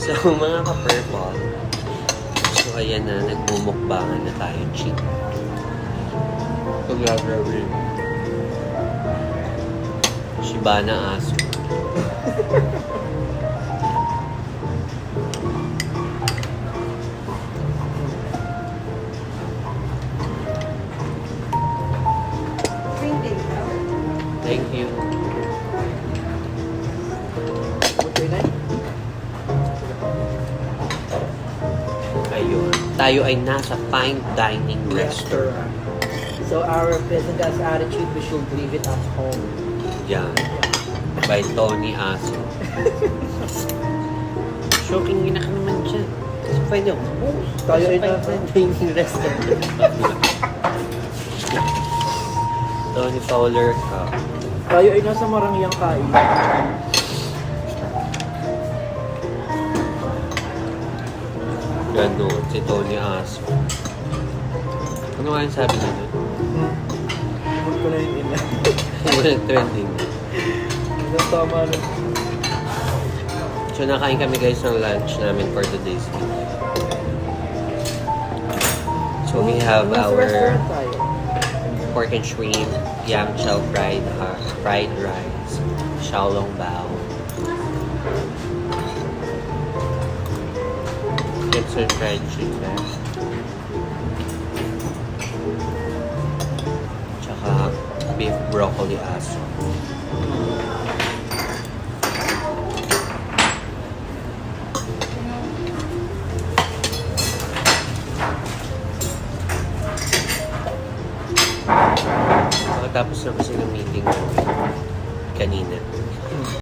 So, mga ka-purple, so ayan na, nagmumukbangan na tayo, cheap. Ito gagawin. Shibana aso. Thank you. Ayun. Tayo ay nasa fine dining restaurant. So our business attitude, we should leave it at home. Yan. By Tony Aso. Shocking ina ka naman dyan. So, pwede ako. Tayo ay fine nasa dining restaurant. Tony Fowler ka. Tayo ay nasa marangyang kain. Ganon, si Tony Aso. Ano nga yung sabi niya? Huwag ko na yung ina. Hindi nag-trending. Isang tama na. So, nakain kami guys ng lunch namin for today's video. So, we have Nasa our restaurant tayo. pork and shrimp, yam chow fried rice, xiaolong bao, chips and fried chicken, tsaka beef broccoli aso.